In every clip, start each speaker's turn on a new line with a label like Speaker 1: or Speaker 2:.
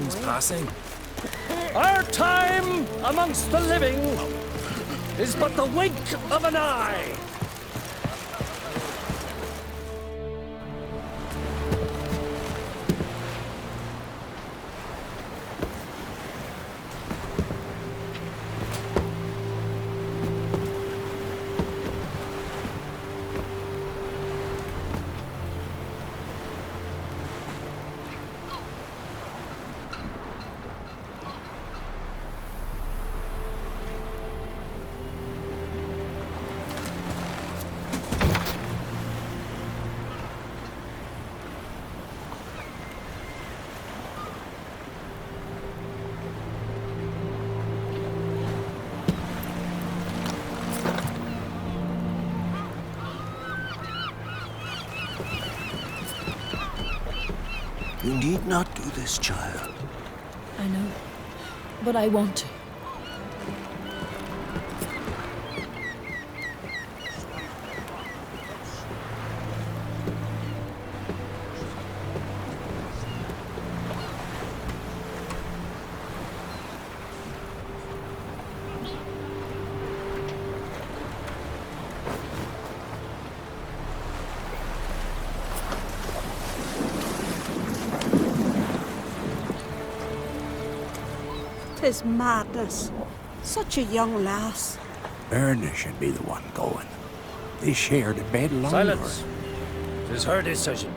Speaker 1: King's passing.
Speaker 2: Our time amongst the living is but the wink of an eye.
Speaker 3: You need not do this, child.
Speaker 4: I know, but I want to.
Speaker 5: Tis madness. Such a young lass.
Speaker 3: Erna should be the one going. They shared a bed longer.
Speaker 2: Silence. 'Tis her decision.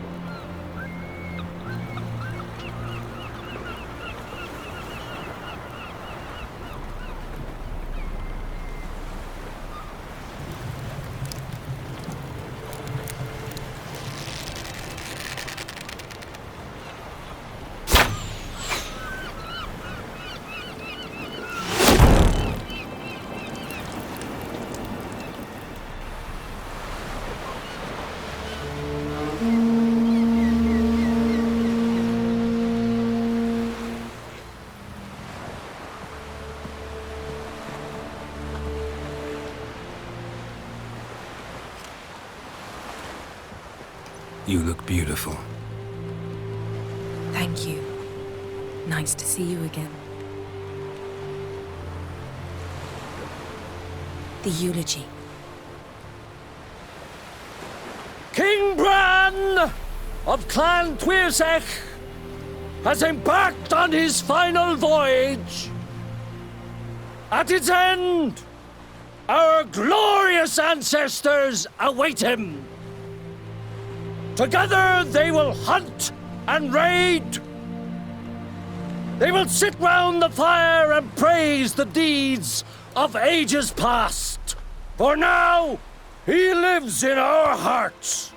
Speaker 1: You look beautiful.
Speaker 4: Thank you. Nice to see you again. The eulogy.
Speaker 2: King Bran of Clan Twicht has embarked on his final voyage. At its end, our glorious ancestors await him. Together they will hunt and raid. They will sit round the fire and praise the deeds of ages past. For now, he lives in our hearts.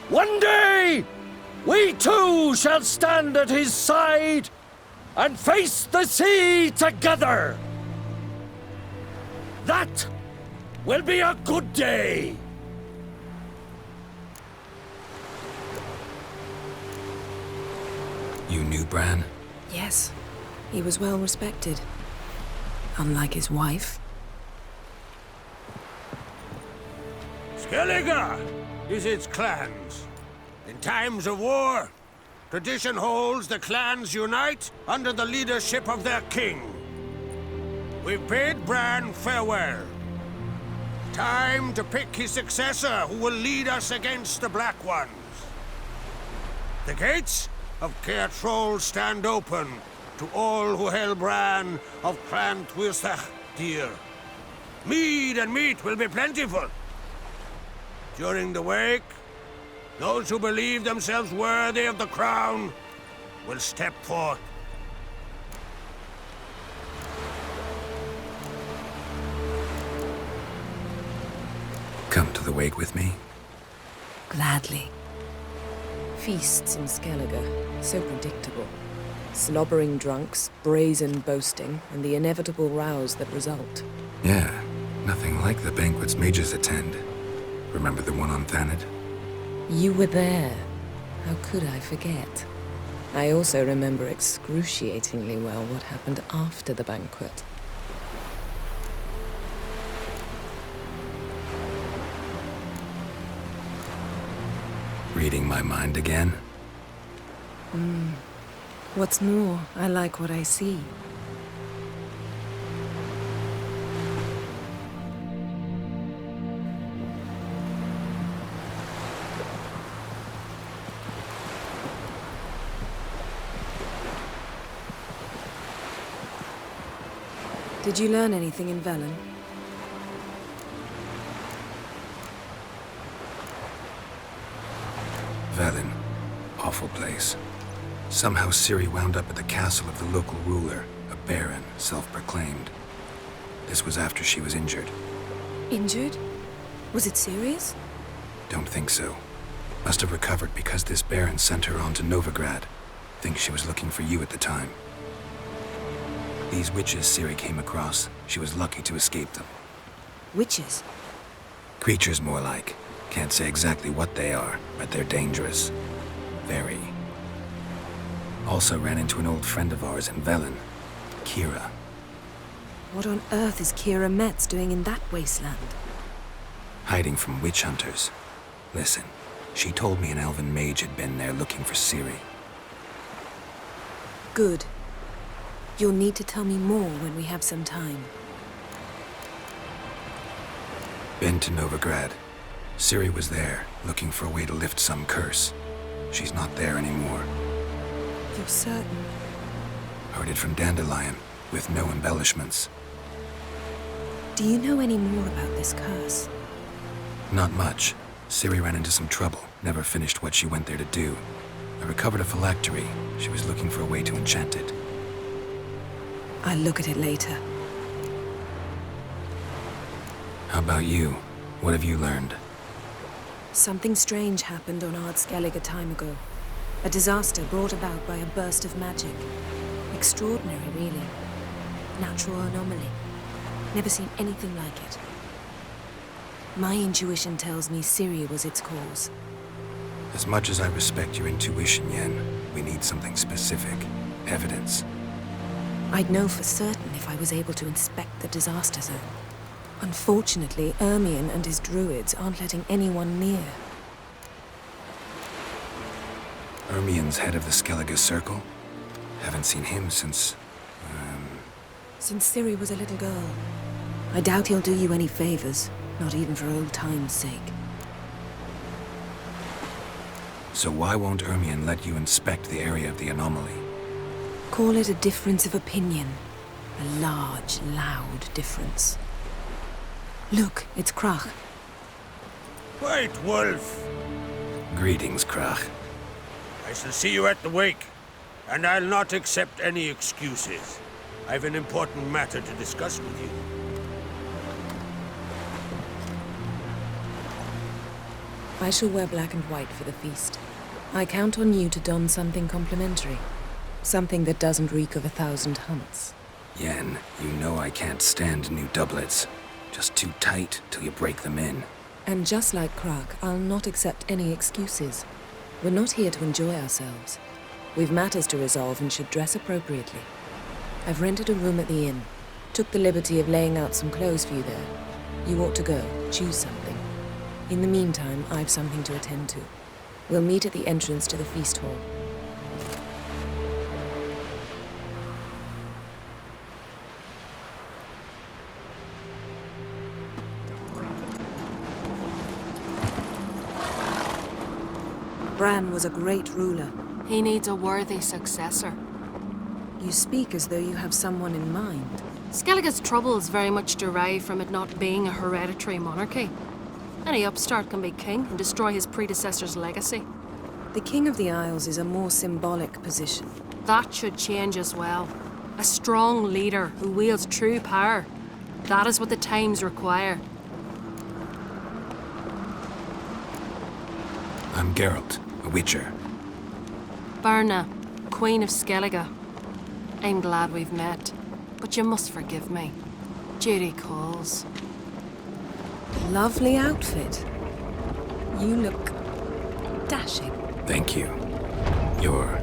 Speaker 2: One day, we too shall stand at his side and face the sea together. That will be a good day.
Speaker 1: You knew Bran?
Speaker 4: Yes, he was well respected. Unlike his wife.
Speaker 6: Skellige is its clans. In times of war, tradition holds the clans unite under the leadership of their king. We've bid Bran farewell. Time to pick his successor who will lead us against the Black Ones. The gates of Caer Troll stand open to all who held Bran of Clan Twicht dear. Mead and meat will be plentiful. During the wake, those who believe themselves worthy of the crown will step forth.
Speaker 1: Come to the wake with me?
Speaker 4: Gladly. Feasts in Skellige, so predictable. Slobbering drunks, brazen boasting, and the inevitable rows that result.
Speaker 1: Yeah, nothing like the banquets mages attend. Remember the one on Thanedd?
Speaker 4: You were there. How could I forget? I also remember excruciatingly well what happened after the banquet.
Speaker 1: Reading my mind again?
Speaker 4: What's more, I like what I see. Did you learn anything in Velen?
Speaker 1: Velen. Awful place. Somehow Ciri wound up at the castle of the local ruler, a baron, self-proclaimed. This was after she was injured.
Speaker 4: Injured? Was it serious?
Speaker 1: Don't think so. Must have recovered because this baron sent her on to Novigrad. Think she was looking for you at the time. These witches Ciri came across, she was lucky to escape them.
Speaker 4: Witches?
Speaker 1: Creatures more like. Can't say exactly what they are, but they're dangerous. Very. Also ran into an old friend of ours in Velen, Kira.
Speaker 4: What on earth is Kira Metz doing in that wasteland?
Speaker 1: Hiding from witch hunters. Listen, she told me an elven mage had been there looking for Ciri.
Speaker 4: Good. You'll need to tell me more when we have some time.
Speaker 1: Been to Novigrad. Ciri was there, looking for a way to lift some curse. She's not there anymore.
Speaker 4: You're certain?
Speaker 1: Heard it from Dandelion, with no embellishments.
Speaker 4: Do you know any more about this curse?
Speaker 1: Not much. Ciri ran into some trouble, never finished what she went there to do. I recovered a phylactery. She was looking for a way to enchant it.
Speaker 4: I'll look at it later.
Speaker 1: How about you? What have you learned?
Speaker 4: Something strange happened on Ard Skellig a time ago. A disaster brought about by a burst of magic. Extraordinary, really. Natural anomaly. Never seen anything like it. My intuition tells me Ciri was its cause.
Speaker 1: As much as I respect your intuition, Yen, we need something specific. Evidence.
Speaker 4: I'd know for certain if I was able to inspect the disaster zone. Unfortunately, Ermion and his druids aren't letting anyone near.
Speaker 1: Ermion's head of the Skellige Circle? Haven't seen him since...
Speaker 4: Since Ciri was a little girl. I doubt he'll do you any favors, not even for old time's sake.
Speaker 1: So why won't Ermion let you inspect the area of the anomaly?
Speaker 4: Call it a difference of opinion. A large, loud difference. Look, it's Krach.
Speaker 6: White Wolf!
Speaker 1: Greetings, Krach.
Speaker 6: I shall see you at the wake, and I'll not accept any excuses. I've an important matter to discuss with you.
Speaker 4: I shall wear black and white for the feast. I count on you to don something complimentary. Something that doesn't reek of 1,000 hunts.
Speaker 1: Yen, you know I can't stand new doublets. Just too tight till you break them in.
Speaker 4: And just like Krach, I'll not accept any excuses. We're not here to enjoy ourselves. We've matters to resolve and should dress appropriately. I've rented a room at the inn. Took the liberty of laying out some clothes for you there. You ought to go. Choose something. In the meantime, I've something to attend to. We'll meet at the entrance to the feast hall. Bran was a great ruler.
Speaker 7: He needs a worthy successor.
Speaker 4: You speak as though you have someone in mind.
Speaker 7: Skellige's troubles very much derive from it not being a hereditary monarchy. Any upstart can be king and destroy his predecessor's legacy.
Speaker 4: The King of the Isles is a more symbolic position.
Speaker 7: That should change as well. A strong leader who wields true power. That is what the times require.
Speaker 1: I'm Geralt, a witcher.
Speaker 7: Birna, Queen of Skellige. I'm glad we've met, but you must forgive me. Duty calls.
Speaker 4: Lovely outfit. You look dashing.
Speaker 1: Thank you. You're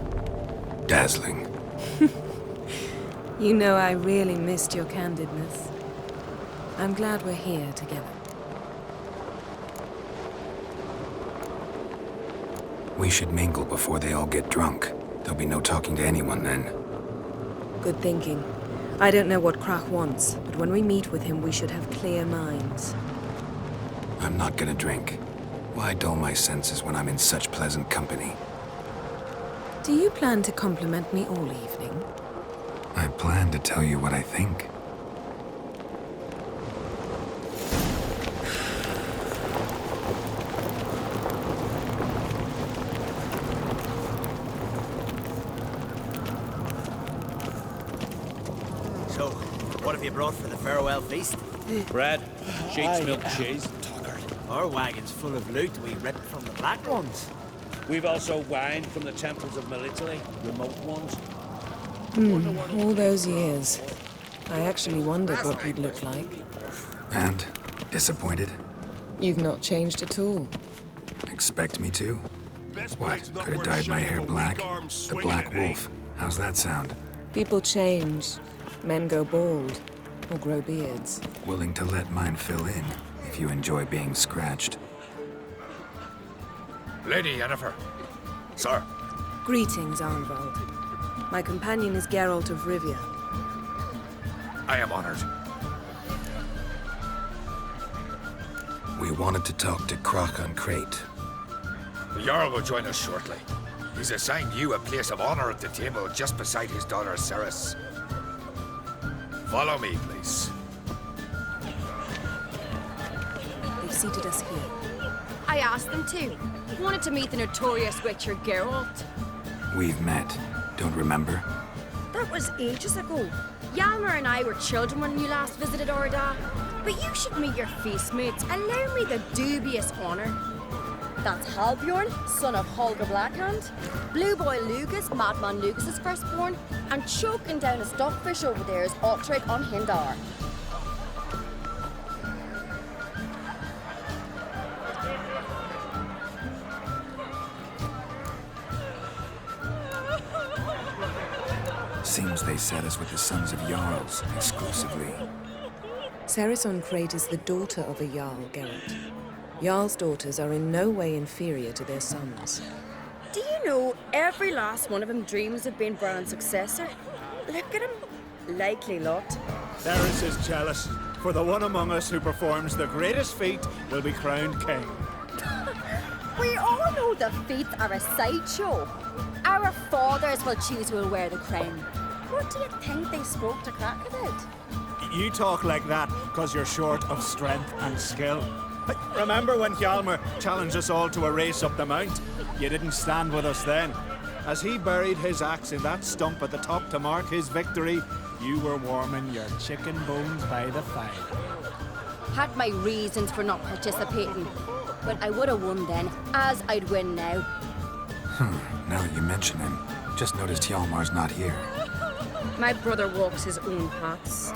Speaker 1: dazzling.
Speaker 4: You know I really missed your candidness. I'm glad we're here together.
Speaker 1: We should mingle before they all get drunk. There'll be no talking to anyone then.
Speaker 4: Good thinking. I don't know what Krak wants, but when we meet with him, we should have clear minds.
Speaker 1: I'm not gonna drink. Why dull my senses when I'm in such pleasant company?
Speaker 4: Do you plan to compliment me all evening?
Speaker 1: I plan to tell you what I think.
Speaker 8: So, what have you brought for the farewell feast?
Speaker 9: Bread, sheets, milk, cheese.
Speaker 8: Our wagon's full of loot we ripped from the Black Ones.
Speaker 9: We've also wine from the temples of Melitele, remote ones.
Speaker 4: All those years. I actually wondered what you'd look like.
Speaker 1: And? Disappointed?
Speaker 4: You've not changed at all.
Speaker 1: Expect me to? What? Could have dyed my hair black? The Black Wolf. How's that sound?
Speaker 4: People change. Men go bald. Or grow beards.
Speaker 1: Willing to let mine fill in, if you enjoy being scratched.
Speaker 6: Lady Yennefer. Sir.
Speaker 4: Greetings, Arnvald. My companion is Geralt of Rivia.
Speaker 6: I am honored.
Speaker 1: We wanted to talk to Krak on Crate.
Speaker 10: The Jarl will join us shortly. He's assigned you a place of honor at the table just beside his daughter Ceres. Follow me, please.
Speaker 4: They've seated us here.
Speaker 11: I asked them to. Wanted to meet the notorious Witcher Geralt.
Speaker 1: We've met. Don't remember?
Speaker 11: That was ages ago. Yalmer and I were children when you last visited Orda. But you should meet your feast mates. Allow me the dubious honor. That's Halbjorn, son of Holger Blackhand. Blue Boy Lugas, Madman Lugas' firstborn. And choking down a stockfish over there is Ottrig on Hindar.
Speaker 1: Seems they set us with the sons of Jarls, exclusively.
Speaker 4: Ceres on Crate is the daughter of a Jarl, Geralt. Jarl's daughters are in no way inferior to their sons.
Speaker 11: Do you know every last one of them dreams of being Bran's successor? Look at him. Likely lot.
Speaker 3: Ceres is jealous, for the one among us who performs the greatest feat will be crowned king.
Speaker 11: We all know the feet are a sideshow. Our fathers will choose who will wear the crown. What do you think they spoke to Krak about?
Speaker 3: You talk like that because you're short of strength and skill. Remember when Hjalmar challenged us all to a race up the mount? You didn't stand with us then. As he buried his axe in that stump at the top to mark his victory, you were warming your chicken bones by the fire.
Speaker 11: Had my reasons for not participating. But I would have won then, as I'd win now.
Speaker 1: Now that you mention him, just noticed Hjalmar's not here.
Speaker 11: My brother walks his own paths.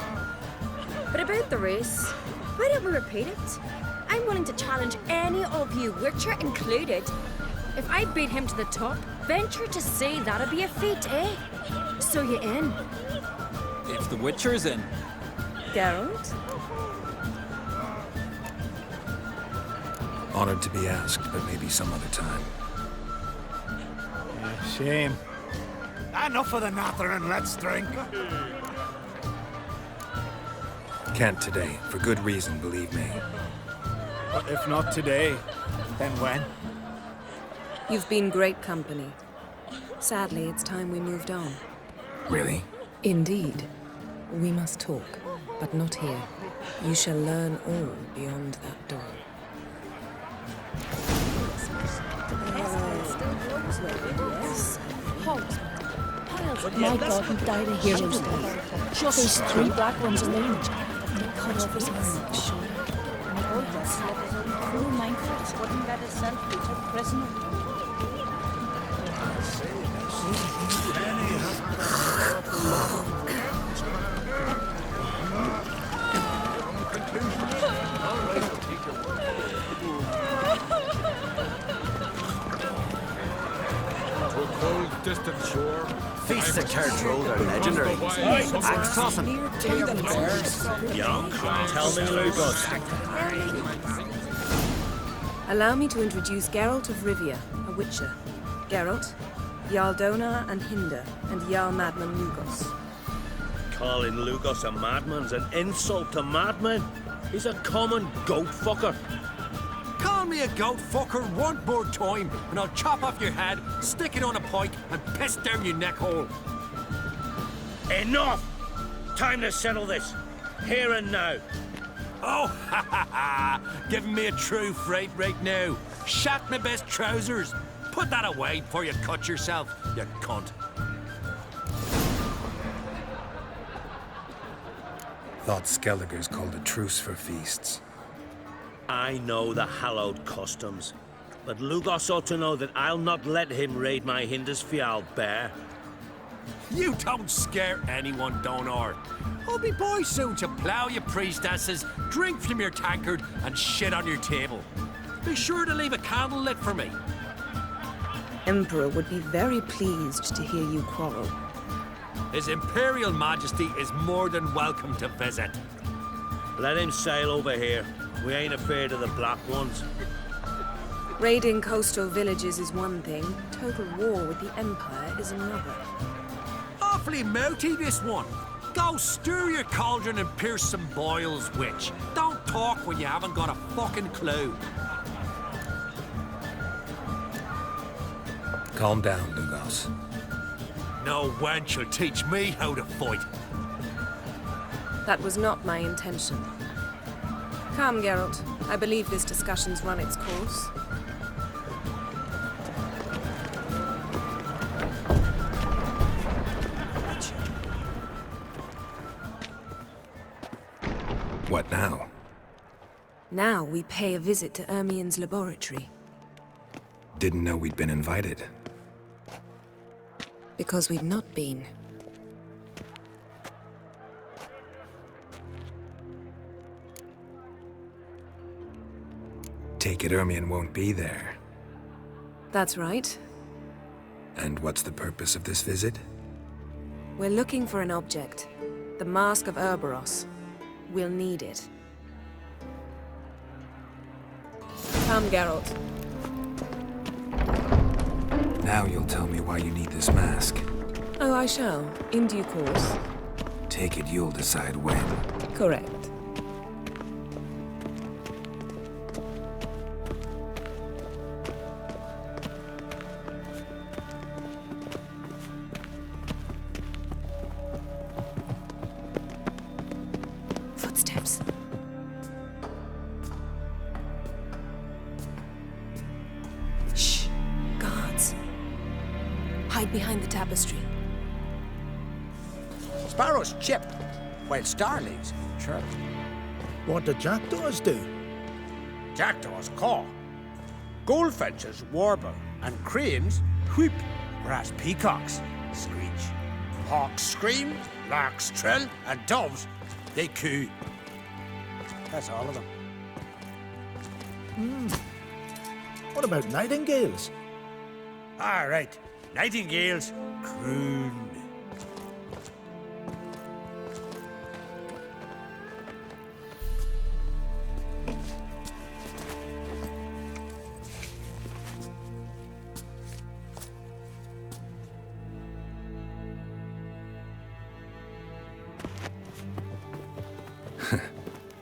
Speaker 11: But about the race, why don't we repeat it? I'm willing to challenge any of you, Witcher included. If I beat him to the top, venture to say that'd be a feat, eh? So you in?
Speaker 12: If the Witcher's in.
Speaker 11: Geralt?
Speaker 1: Honored to be asked, but maybe some other time.
Speaker 3: Shame. Enough of the nattering, let's drink.
Speaker 1: Can't today, for good reason, believe me.
Speaker 3: But if not today, then when?
Speaker 4: You've been great company. Sadly, it's time we moved on.
Speaker 1: Really?
Speaker 4: Indeed. We must talk, but not here. You shall learn all beyond that door.
Speaker 13: My God, he died a hero's death. Just 3 black ones alone. They cut off his arm. Cruel mindful. Wouldn't let his son be took prisoner.
Speaker 10: Distant shore.
Speaker 8: Feasts at Carriage Road are legendary. Axe tossing. Young, tell me Lugos.
Speaker 4: Allow me to introduce Geralt of Rivia, a Witcher. Geralt, Jarl Donar and Hinder, and Jarl Madman Lugos.
Speaker 2: Calling Lugos a madman's an insult to madmen. He's a common goat fucker.
Speaker 14: Call me a goat fucker one more time, and I'll chop off your head, stick it on a pike, and piss down your neck hole.
Speaker 2: Enough! Time to settle this. Here and now.
Speaker 14: Oh, ha ha ha! Giving me a true fright right now. Shat my best trousers. Put that away before you cut yourself, you cunt.
Speaker 1: Thought Skelliger's called a truce for feasts.
Speaker 2: I know the hallowed customs, but Lugos ought to know that I'll not let him raid my Hindisfial bear.
Speaker 14: You don't scare anyone, Donar. I'll be boy soon to plough your priestesses, drink from your tankard, and shit on your table. Be sure to leave a candle lit for me.
Speaker 4: Emperor would be very pleased to hear you quarrel.
Speaker 14: His Imperial Majesty is more than welcome to visit.
Speaker 2: Let him sail over here. We ain't afraid of the Black Ones.
Speaker 4: Raiding coastal villages is one thing. Total war with the Empire is another.
Speaker 14: Awfully mouty, this one. Go stir your cauldron and pierce some boils, witch. Don't talk when you haven't got a fucking clue.
Speaker 1: Calm down, Lugos.
Speaker 14: No wench will teach me how to fight.
Speaker 4: That was not my intention. Come, Geralt. I believe this discussion's run its course.
Speaker 1: What now?
Speaker 4: Now we pay a visit to Ermien's laboratory.
Speaker 1: Didn't know we'd been invited.
Speaker 4: Because we've not been.
Speaker 1: Take it Ermien won't be there.
Speaker 4: That's right.
Speaker 1: And what's the purpose of this visit?
Speaker 4: We're looking for an object. The Mask of Urboros. We'll need it. Come, Geralt.
Speaker 1: Now you'll tell me why you need this mask.
Speaker 4: Oh, I shall. In due course.
Speaker 1: Take it you'll decide when.
Speaker 4: Correct. Footsteps. Shh. Guards. Hide behind the tapestry.
Speaker 6: Sparrows chip, while starlings chirp.
Speaker 15: What do jackdaws do?
Speaker 6: Jackdaws caw. Goldfinches warble, and cranes whoop, whereas peacocks screech. Hawks scream, larks trill, and doves, they coo. That's all of them.
Speaker 15: What about nightingales?
Speaker 6: All right, nightingales croon.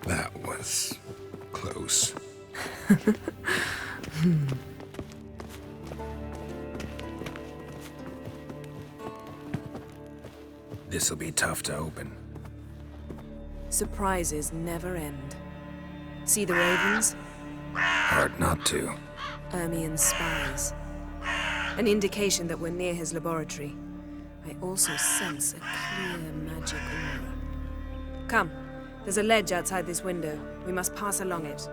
Speaker 1: That was close. This'll be tough to open.
Speaker 4: Surprises never end. See the ravens?
Speaker 1: Hard not to.
Speaker 4: Ermien's spies. An indication that we're near his laboratory. I also sense a clear magic aura. Come. There's a ledge outside this window. We must pass along it.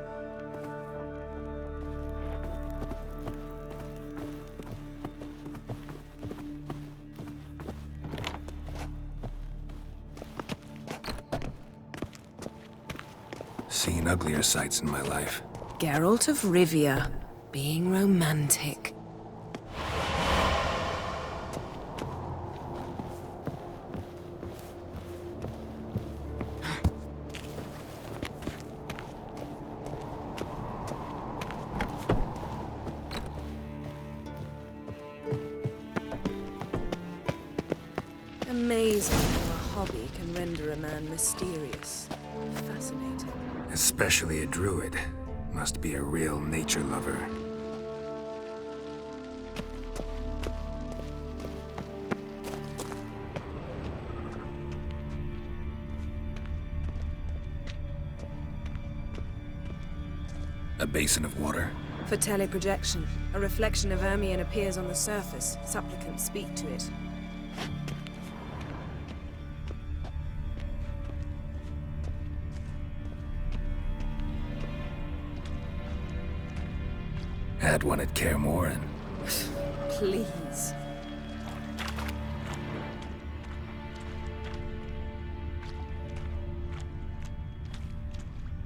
Speaker 1: Seen uglier sights in my life.
Speaker 4: Geralt of Rivia, being romantic. amazing how a hobby can render a man mysterious. Fascinating.
Speaker 1: Especially a druid. Must be a real nature lover. A basin of water.
Speaker 4: For teleprojection, a reflection of Ermion appears on the surface. Supplicants speak to it.
Speaker 1: Had one at Kaer Morhen.
Speaker 4: Please.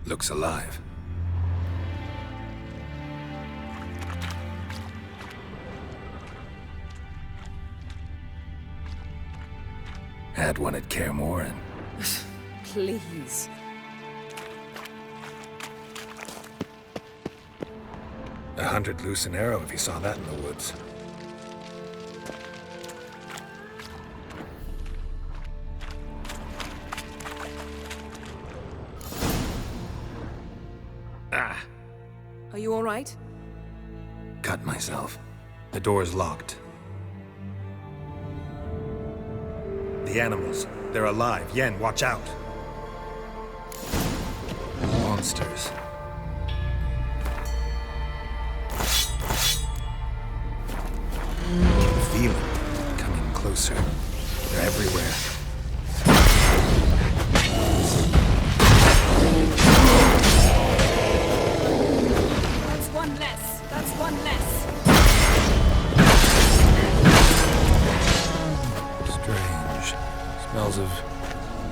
Speaker 1: Looks alive. Had one at Kaer Morhen.
Speaker 4: Please.
Speaker 1: A 100 loose an arrow if you saw that in the woods. Ah!
Speaker 4: Are you all right?
Speaker 1: Cut myself. The door's locked. The animals. They're alive. Yen, watch out. Monsters. Feel it. Coming closer. They're everywhere.
Speaker 13: That's one less. That's one less.
Speaker 1: Strange. Smells of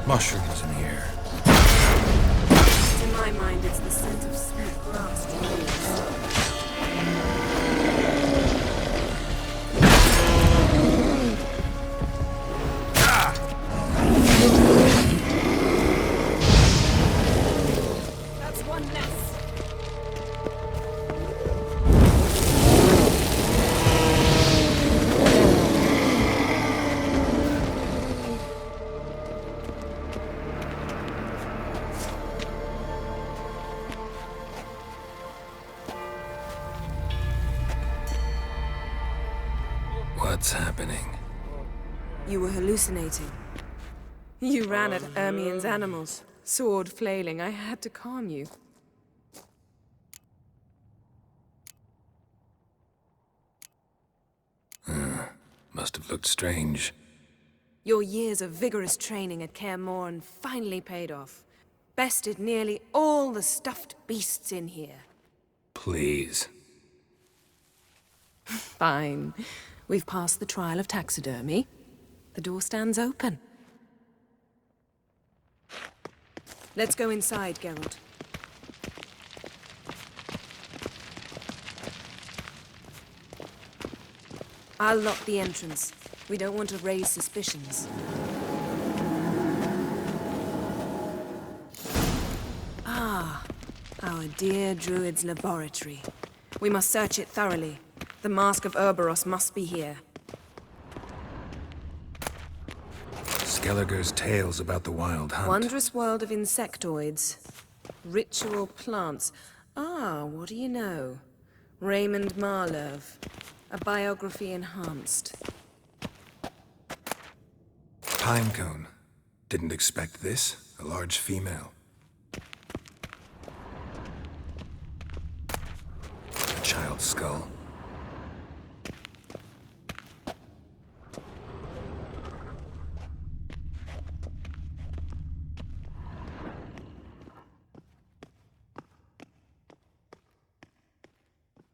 Speaker 1: mushrooms in here.
Speaker 4: To my mind, it's the scent of sweet grass trees.
Speaker 13: That's one less.
Speaker 1: What's happening?
Speaker 4: You were hallucinating. You ran at Ermion's animals, sword flailing. I had to calm you.
Speaker 1: Must have looked strange.
Speaker 4: Your years of vigorous training at Kaer Morhen finally paid off. Bested nearly all the stuffed beasts in here.
Speaker 1: Please.
Speaker 4: Fine. We've passed the trial of taxidermy. The door stands open. Let's go inside, Geralt. I'll lock the entrance. We don't want to raise suspicions. Ah, our dear druid's laboratory. We must search it thoroughly. The Mask of Ouroboros must be here.
Speaker 1: Skelliger's tales about the wild hunt.
Speaker 4: Wondrous world of insectoids. Ritual plants. Ah, what do you know? Raymond Marlove. A biography enhanced.
Speaker 1: Pinecone. Didn't expect this. A large female. A child's skull.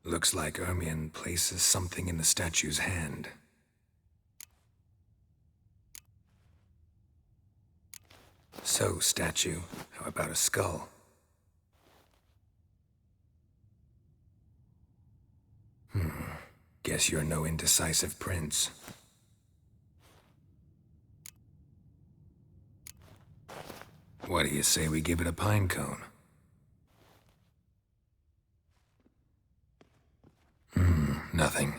Speaker 1: Looks like Ermion places something in the statue's hand. So, statue, how about a skull? Guess you're no indecisive prince. What do you say we give it a pinecone? Nothing.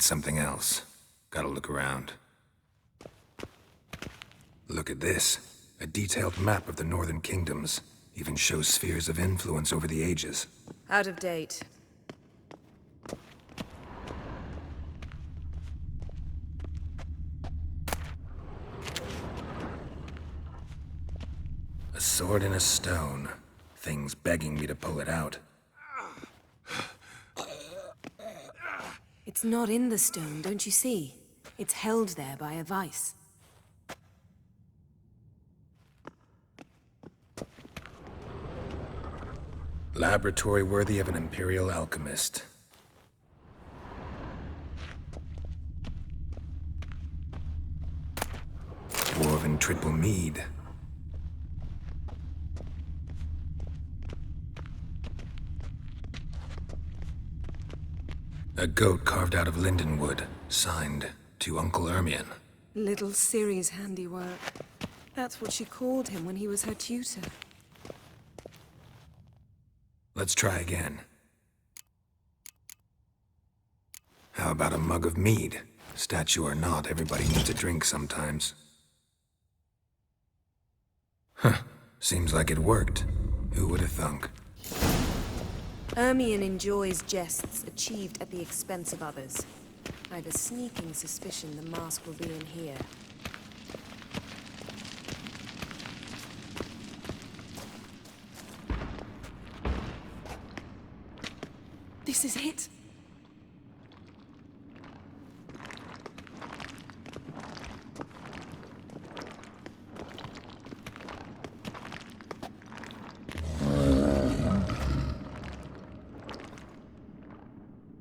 Speaker 1: need something else. Gotta look around. Look at this. A detailed map of the Northern Kingdoms. Even shows spheres of influence over the ages.
Speaker 4: Out of date.
Speaker 1: A sword in a stone. Things begging me to pull it out.
Speaker 4: It's not in the stone, don't you see? It's held there by a vice.
Speaker 1: Laboratory worthy of an Imperial alchemist. Dwarven triple mead. A goat carved out of lindenwood, signed to Uncle Ermion.
Speaker 4: Little Ciri's handiwork. That's what she called him when he was her tutor.
Speaker 1: Let's try again. How about a mug of mead? Statue or not, everybody needs a drink sometimes. Huh. Seems like it worked. Who would have thunk?
Speaker 4: Ermion enjoys jests achieved at the expense of others. I've a sneaking suspicion the mask will be in here. This is it.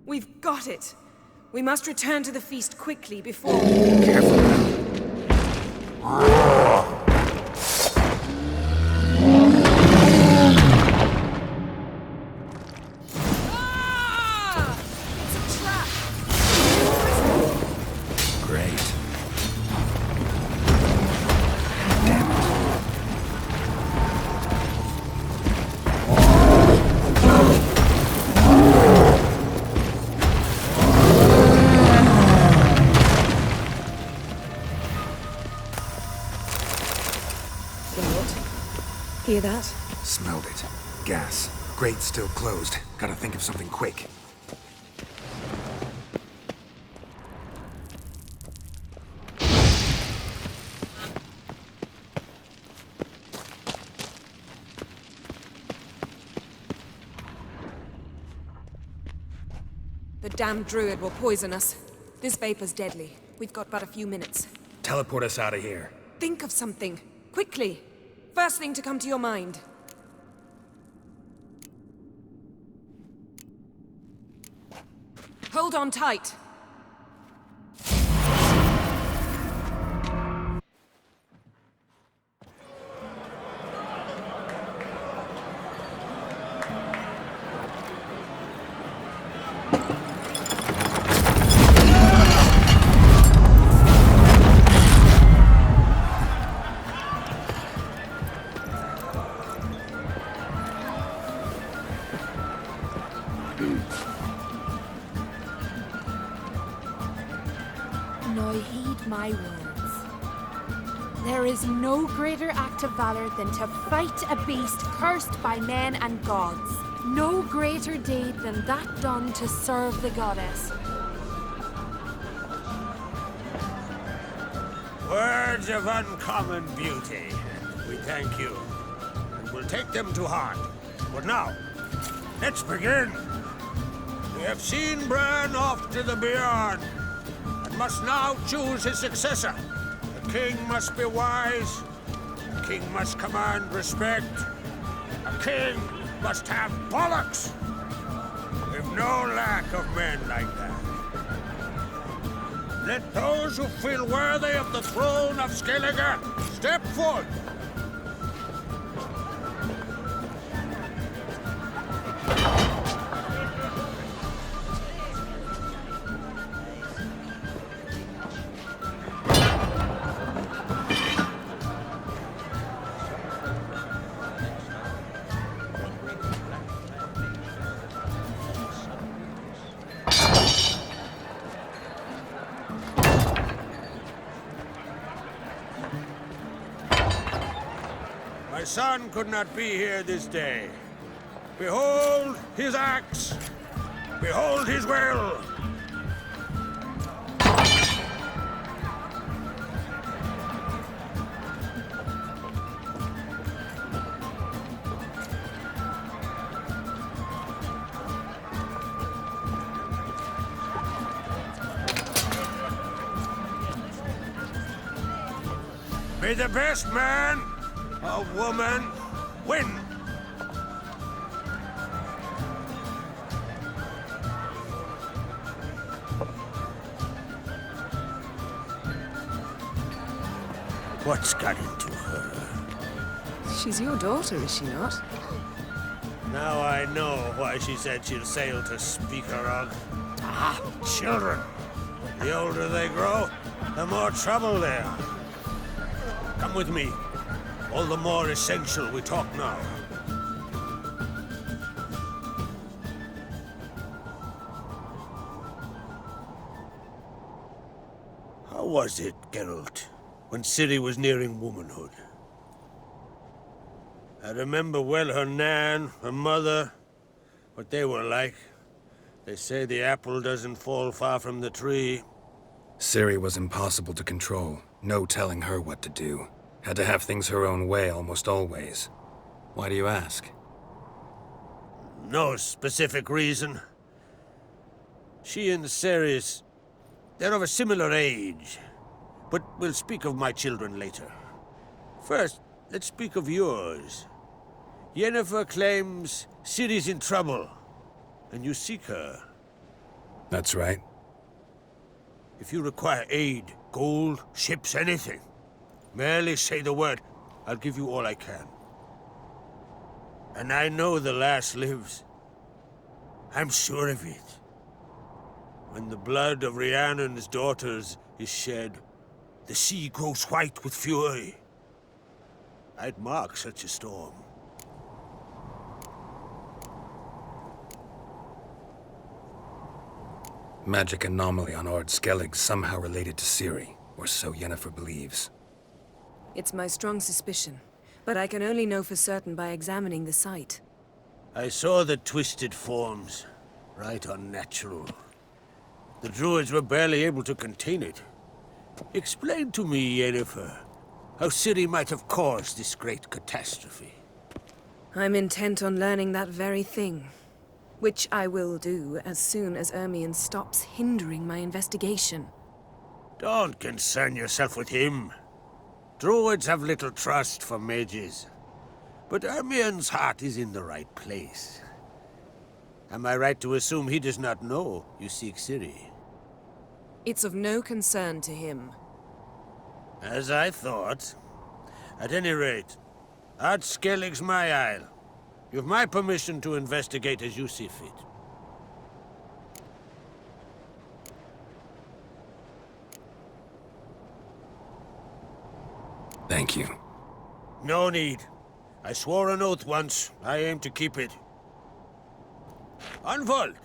Speaker 4: We've got it. We must return to the feast quickly before...
Speaker 1: Careful now.
Speaker 4: Hear that?
Speaker 1: Smelled it. Gas. Grate still closed. Gotta think of something quick.
Speaker 4: The damned druid will poison us. This vapor's deadly. We've got but a few minutes.
Speaker 1: Teleport us out of here.
Speaker 4: Think of something. Quickly. First thing to come to your mind. Hold on tight.
Speaker 16: Now heed my words. There is no greater act of valor than to fight a beast cursed by men and gods. No greater deed than that done to serve the goddess.
Speaker 6: Words of uncommon beauty. We thank you, and we'll take them to heart. But now, let's begin. We have seen Bran off to the beyond, and must now choose his successor. The king must be wise. The king must command respect. A king must have bollocks. We've no lack of men like that. Let those who feel worthy of the throne of Skellige step forward. son could not be here this day. Behold his axe! Behold his will! May the best man or woman win. What's got into her?
Speaker 4: She's your daughter, is she not?
Speaker 6: Now I know why she said she'll sail to Speakerog. Ah, children. The older they grow, the more trouble they are. Come with me. All the more essential we talk now. How was it, Geralt, when Ciri was nearing womanhood? I remember well her nan, her mother, what they were like. They say the apple doesn't fall far from the tree.
Speaker 1: Ciri was impossible to control. No telling her what to do. Had to have things her own way almost always. Why do you ask?
Speaker 6: No specific reason. She and Ceres, they're of a similar age. But we'll speak of my children later. First, let's speak of yours. Yennefer claims Ciri's in trouble, and you seek her.
Speaker 1: That's right.
Speaker 6: If you require aid, gold, ships, anything, merely say the word. I'll give you all I can. And I know the lass lives. I'm sure of it. When the blood of Rhiannon's daughters is shed, the sea grows white with fury. I'd mark such a storm.
Speaker 1: Magic anomaly on Ord Skellig somehow related to Ciri, or so Yennefer believes.
Speaker 4: It's my strong suspicion, but I can only know for certain by examining the site.
Speaker 6: I saw the twisted forms. Right unnatural. The druids were barely able to contain it. Explain to me, Yennefer, how Ciri might have caused this great catastrophe.
Speaker 4: I'm intent on learning that very thing. Which I will do as soon as Ermion stops hindering my investigation.
Speaker 6: Don't concern yourself with him. Druids have little trust for mages. But Ermion's heart is in the right place. Am I right to assume he does not know you seek Ciri?
Speaker 4: It's of no concern to him.
Speaker 6: As I thought. At any rate, Ard Skellig's my isle. You've my permission to investigate as you see fit.
Speaker 1: Thank you.
Speaker 6: No need. I swore an oath once. I aim to keep it. Unfold!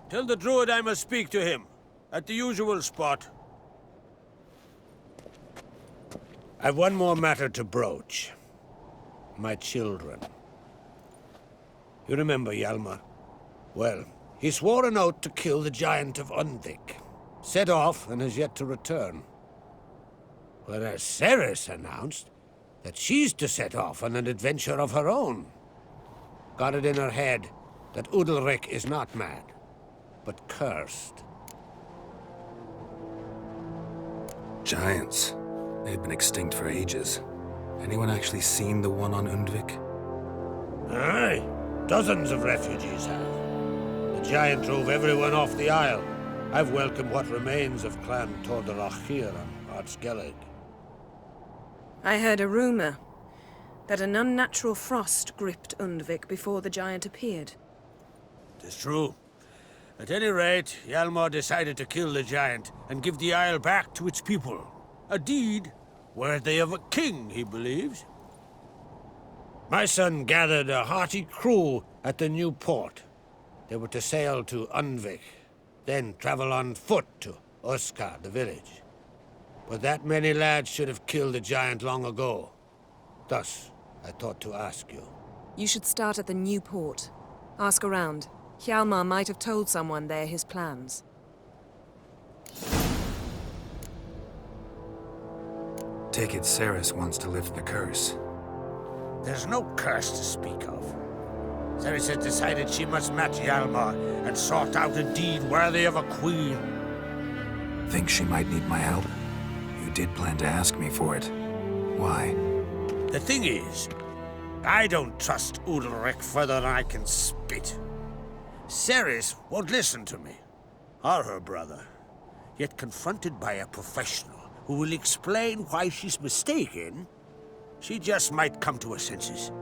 Speaker 6: Tell the druid I must speak to him. At the usual spot. I've one more matter to broach. My children. You remember Hjalmar? Well, he swore an oath to kill the giant of Undvik. Set off and has yet to return. Whereas Ceres announced that she's to set off on an adventure of her own. Got it in her head that Udalric is not mad, but cursed.
Speaker 1: Giants. They've been extinct for ages. Anyone actually seen the one on Undvik?
Speaker 6: Aye. Dozens of refugees have. The giant drove everyone off the isle. I've welcomed what remains of Clan Tordarach here on Ard Skellig.
Speaker 4: I heard a rumor that an unnatural frost gripped Undvik before the giant appeared.
Speaker 6: It's true. At any rate, Hjalmar decided to kill the giant and give the isle back to its people. A deed worthy of a king, he believes. My son gathered a hearty crew at the new port. They were to sail to Undvik, then travel on foot to Oskar, the village. But that many lads should have killed the giant long ago. Thus, I thought to ask you.
Speaker 4: You should start at the new port. Ask around. Hjalmar might have told someone there his plans.
Speaker 1: Take it Ceres wants to lift the curse.
Speaker 6: There's no curse to speak of. Ceres has decided she must match Hjalmar and sort out a deed worthy of a queen.
Speaker 1: Think she might need my help? You did plan to ask me for it. Why?
Speaker 6: The thing is, I don't trust Udalric further than I can spit. Ceres won't listen to me, or her brother. Yet confronted by a professional who will explain why she's mistaken, she just might come to her senses.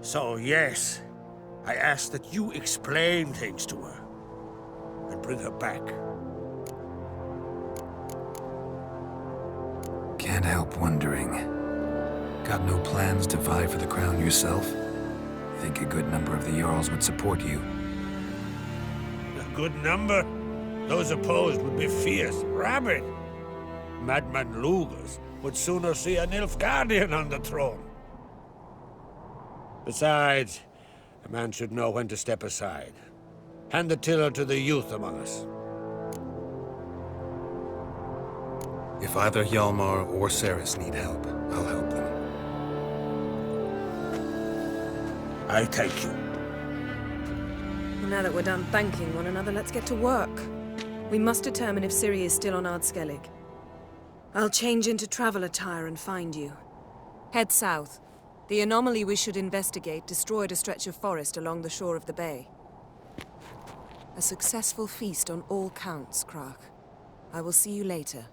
Speaker 6: So yes, I ask that you explain things to her and bring her back.
Speaker 1: Can't help wondering. Got no plans to vie for the crown yourself? Think a good number of the Jarls would support you.
Speaker 6: A good number? Those opposed would be fierce, rabid. Madman Lugas would sooner see a Nilfgaardian on the throne. Besides, a man should know when to step aside. Hand the tiller to the youth among us.
Speaker 1: If either Hjalmar or Ceres need help, I'll help them.
Speaker 6: I thank you.
Speaker 4: Now that we're done thanking one another, let's get to work. We must determine if Ciri is still on Ardskellig. I'll change into travel attire and find you. Head south. The anomaly we should investigate destroyed a stretch of forest along the shore of the bay. A successful feast on all counts, Krak. I will see you later.